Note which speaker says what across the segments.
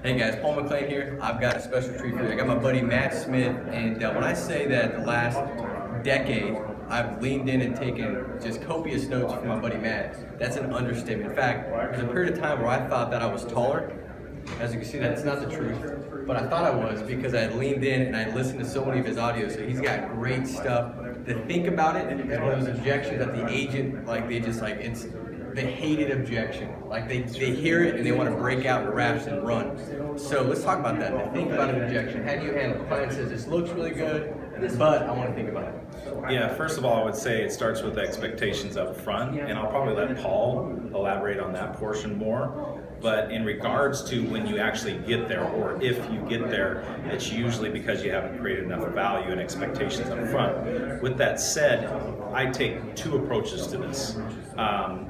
Speaker 1: Hey guys, Paul McClain here. I've got a special treat for you. I got my buddy Matt Smith, and when I say that the last decade I've leaned in and taken just copious notes from my buddy Matt, that's an understatement. In fact, there's a period of time where I thought that I was taller. As you can see, that's not the truth, but I thought I was because I had leaned in and I listened to so many of his audios. So he's got great stuff. To think about it is one of those objections that the agent, it's the hated objection. Like they hear it and they want to break out in raps and run. So let's talk about that. To think about an objection. How do you handle it? The client says this looks really good, but I want to think about it.
Speaker 2: Yeah, first of all, I would say it starts with expectations up front, and I'll probably let Paul elaborate on that portion more. But in regards to when you actually get there, or if you get there, it's usually because you haven't created enough value and expectations up front. With that said, I take two approaches to this.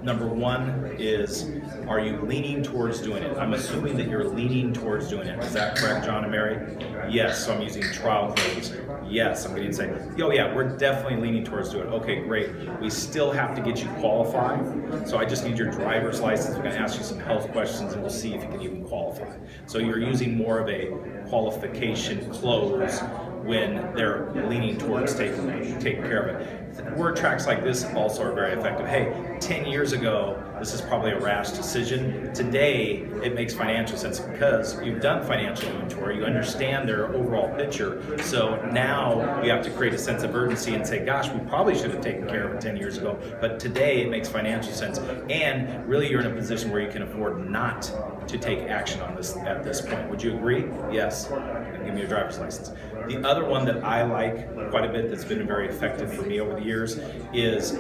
Speaker 2: Number one is, are you leaning towards doing it? I'm assuming that you're leaning towards doing it. Is that correct, John and Mary? Yes, so I'm using trial codes. Yes, I'm going to say, oh yeah, we're definitely leaning towards doing it. Okay, great. We still have to get you qualified. So I just need your driver's license. We're going to ask you some health questions and we'll see if you can even qualify. So you're using more of a qualification close when they're leaning towards taking care of it. Word tracks like this also are very effective. Hey, 10 years ago, this is probably a rash decision. Today, it makes financial sense because you've done financial inventory, you understand their overall picture. So now you have to create a sense of urgency and say, gosh, we probably should have taken care of it 10 years ago, but today it makes financial sense. And really you're in a position where you can afford not to take action on this at this point. Would you agree? Yes. Give me your driver's license. The other one that I like quite a bit that's been very effective for me over the years is,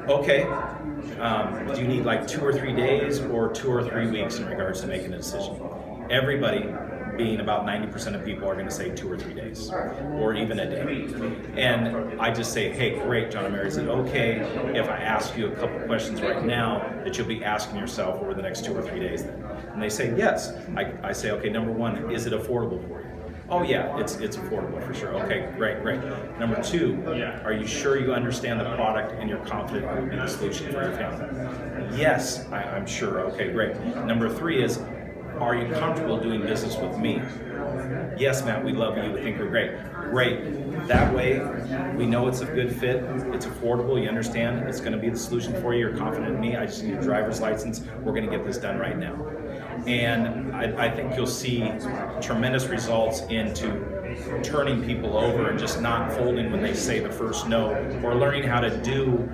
Speaker 2: okay, do you need like 2 or 3 days or 2 or 3 weeks in regards to making a decision? Everybody, being about 90% of people, are going to say 2 or 3 days, or even a day. And I just say, hey, great, John and Mary, is it okay if I ask you a couple questions right now that you'll be asking yourself over the next 2 or 3 days then? And they say, yes. I say, okay, number one, is it affordable for you? Oh yeah, it's affordable for sure. Okay, great. Number two, are you sure you understand the product and you're confident in the solution for your family? Yes, I'm sure. Okay, great. Number three is, are you comfortable doing business with me? Yes, Matt, we love you. We think we're great. Great. That way, we know it's a good fit. It's affordable. You understand it's going to be the solution for you. You're confident in me. I just need a driver's license. We're going to get this done right now. And I think you'll see tremendous results into turning people over and just not folding when they say the first no, or learning how to do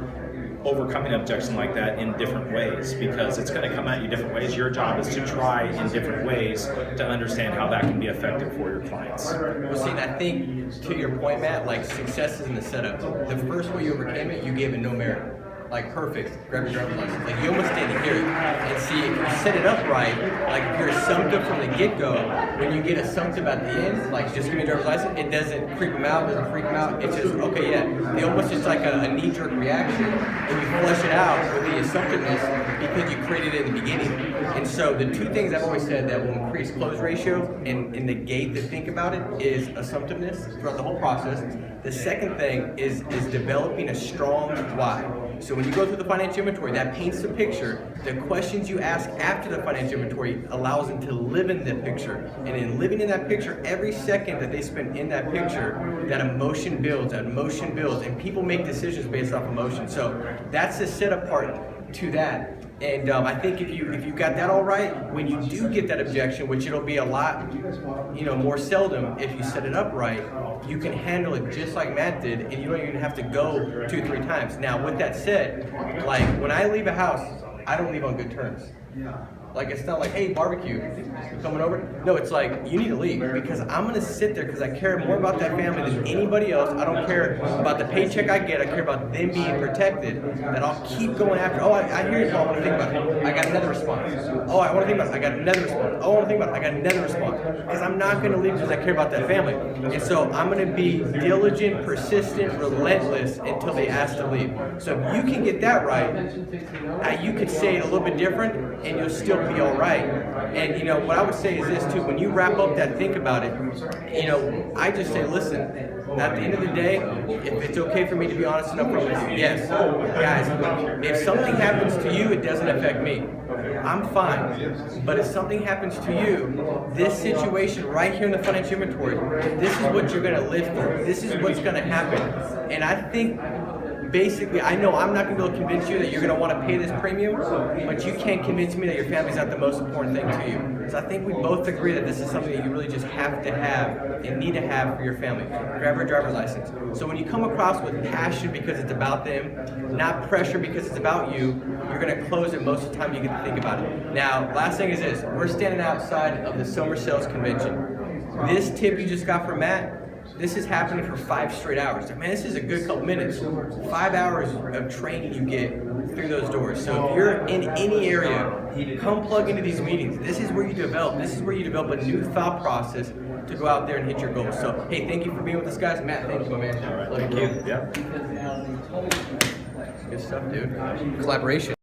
Speaker 2: overcoming an objection like that in different ways, because it's going to come at you different ways. Your job is to try in different ways to understand how that can be effective for your clients.
Speaker 1: Well, see, and I think to your point, Matt, like success is in the setup. The first way you overcame it, you gave it no merit. Like perfect, grab your driver's license. Like you almost didn't hear it. And see, if you set it up right, like if you're assumptive from the get-go, when you get assumptive at the end, like just give me a driver's license, it doesn't creep them out, doesn't freak them out. It's just, okay, yeah. It almost just like a knee-jerk reaction, and you flush it out with the assumptiveness because you created it in the beginning. And so the two things I've always said that will increase close ratio and negate the think about it is assumptiveness throughout the whole process. The second thing is developing a strong why. So when you go through the financial inventory, that paints the picture. The questions you ask after the financial inventory allows them to live in the picture. And in living in that picture, every second that they spend in that picture, that emotion builds, and people make decisions based off emotion. So that's the setup part to that. And I think if you got that all right, when you do get that objection, which it'll be a lot, more seldom if you set it up right, you can handle it just like Matt did, and you don't even have to go 2-3 times. Now, with that said, like when I leave a house, I don't leave on good terms. Like it's not like, hey, barbecue, you coming over? No, it's like, you need to leave because I'm gonna sit there because I care more about that family than anybody else. I don't care about the paycheck I get. I care about them being protected. That I'll keep going after. Oh, I hear you, Paul. I want to think about it. I got another response. Oh, I want to think about it. I got another response. Oh, I want to think about it. I got another response. Because I'm not gonna leave because I care about that family. And so I'm gonna be diligent, persistent, relentless until they ask to leave. So if you can get that right, you could say it a little bit different and you'll still be all right. And what I would say is this too, when you wrap up that think about it, I just say, listen, at the end of the day, if it's okay for me to be honest and upfront with you, yes, guys, if something happens to you, it doesn't affect me. I'm fine. But if something happens to you, this situation right here in the financial inventory, this is what you're gonna live through. This is what's gonna happen. And I think basically, I know I'm not going to be able to convince you that you're going to want to pay this premium, but you can't convince me that your family's not the most important thing to you. So I think we both agree that this is something that you really just have to have and need to have for your family. Grab your driver's license. So when you come across with passion because it's about them, not pressure because it's about you, you're going to close it most of the time you get to think about it. Now, last thing is this. We're standing outside of the Summer Sales Convention. This tip you just got from Matt, this is happening for 5 straight hours. Man, this is a good couple minutes. 5 hours of training you get through those doors. So if you're in any area, come plug into these meetings. This is where you develop. This is where you develop a new thought process to go out there and hit your goals. So, hey, thank you for being with us, guys. Matt, thank you, my man.
Speaker 2: All right.
Speaker 1: Thank you.
Speaker 2: Yeah.
Speaker 1: Good stuff, dude. Collaboration.